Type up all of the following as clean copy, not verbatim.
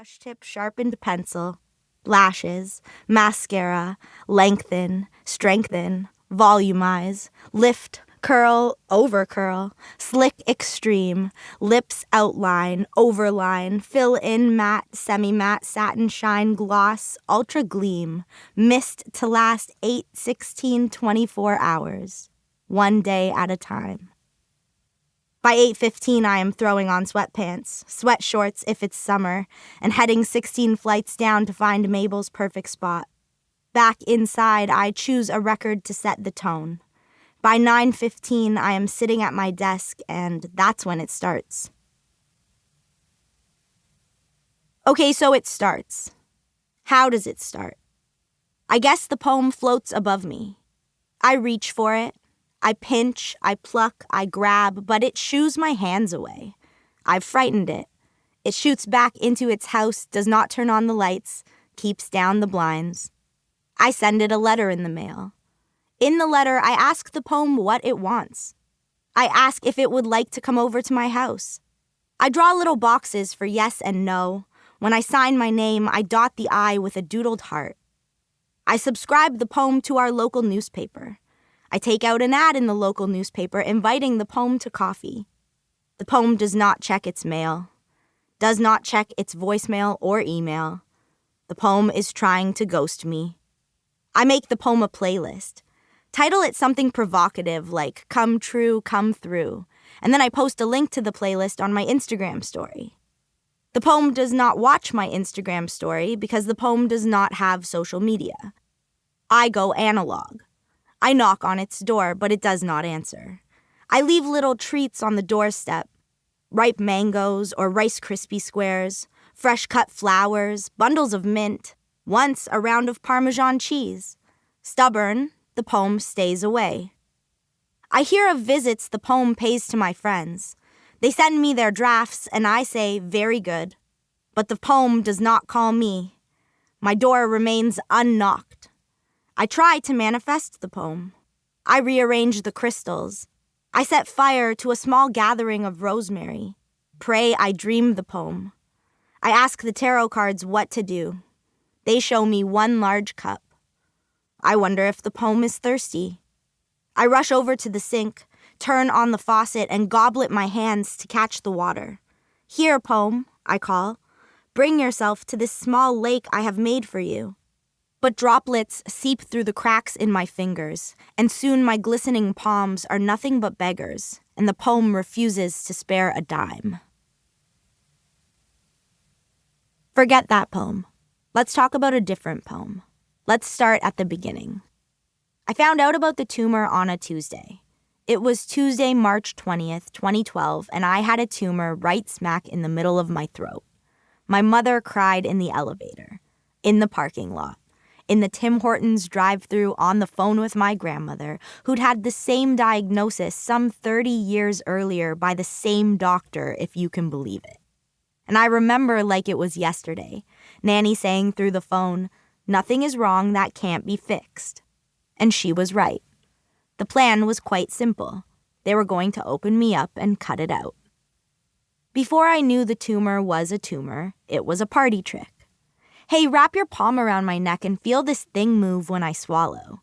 brush tip sharpened pencil, lashes, mascara, lengthen, strengthen, volumize, lift, curl, overcurl, slick extreme, lips outline, overline, fill in matte, semi-matte, satin shine, gloss, ultra gleam, mist to last 8, 16, 24 hours, one day at a time. By 8:15, I am throwing on sweatpants, sweat shorts if it's summer, and heading 16 flights down to find Mabel's perfect spot. Back inside, I choose a record to set the tone. By 9:15, I am sitting at my desk, and that's when it starts. Okay, so it starts. How does it start? I guess the poem floats above me. I reach for it. I pinch, I pluck, I grab, but it shoos my hands away. I've frightened it. It shoots back into its house, does not turn on the lights, keeps down the blinds. I send it a letter in the mail. In the letter, I ask the poem what it wants. I ask if it would like to come over to my house. I draw little boxes for yes and no. When I sign my name, I dot the I with a doodled heart. I subscribe the poem to our local newspaper. I take out an ad in the local newspaper inviting the poem to coffee. The poem does not check its mail, does not check its voicemail or email. The poem is trying to ghost me. I make the poem a playlist. Title it something provocative like Come True, Come Through, and then I post a link to the playlist on my Instagram story. The poem does not watch my Instagram story because the poem does not have social media. I go analog. I knock on its door, but it does not answer. I leave little treats on the doorstep. Ripe mangoes or Rice Krispie squares, fresh cut flowers, bundles of mint, once a round of Parmesan cheese. Stubborn, the poem stays away. I hear of visits the poem pays to my friends. They send me their drafts and I say, very good. But the poem does not call me. My door remains unknocked. I try to manifest the poem. I rearrange the crystals. I set fire to a small gathering of rosemary. Pray I dream the poem. I ask the tarot cards what to do. They show me one large cup. I wonder if the poem is thirsty. I rush over to the sink, turn on the faucet, and goblet my hands to catch the water. Here, poem, I call. Bring yourself to this small lake I have made for you. But droplets seep through the cracks in my fingers, and soon my glistening palms are nothing but beggars, and the poem refuses to spare a dime. Forget that poem. Let's talk about a different poem. Let's start at the beginning. I found out about the tumor on a Tuesday. It was Tuesday, March 20th, 2012, and I had a tumor right smack in the middle of my throat. My mother cried in the elevator, in the parking lot, in the Tim Hortons drive-thru, on the phone with my grandmother, who'd had the same diagnosis some 30 years earlier by the same doctor, if you can believe it. And I remember like it was yesterday, Nanny saying through the phone, "Nothing is wrong that can't be fixed." And she was right. The plan was quite simple. They were going to open me up and cut it out. Before I knew the tumor was a tumor, it was a party trick. Hey, wrap your palm around my neck and feel this thing move when I swallow.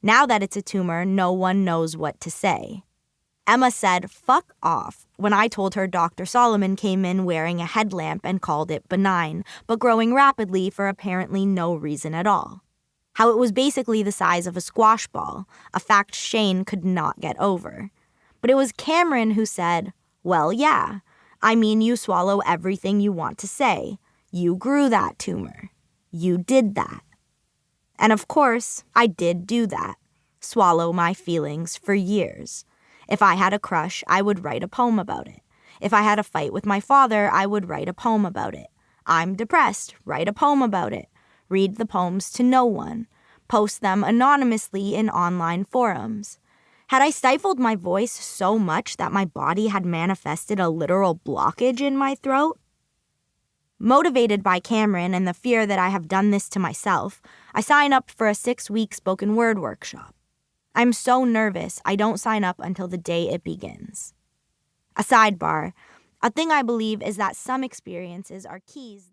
Now that it's a tumor, no one knows what to say. Emma said, "Fuck off," when I told her Dr. Solomon came in wearing a headlamp and called it benign, but growing rapidly for apparently no reason at all. How it was basically the size of a squash ball, a fact Shane could not get over. But it was Cameron who said, "Well, yeah. I mean, you swallow everything you want to say. You grew that tumor. You did that." And of course, I did do that. Swallow my feelings for years. If I had a crush, I would write a poem about it. If I had a fight with my father, I would write a poem about it. I'm depressed, write a poem about it. Read the poems to no one. Post them anonymously in online forums. Had I stifled my voice so much that my body had manifested a literal blockage in my throat? Motivated by Cameron and the fear that I have done this to myself, I sign up for a 6-week spoken word workshop. I'm so nervous I don't sign up until the day it begins. A sidebar, a thing I believe is that some experiences are keys that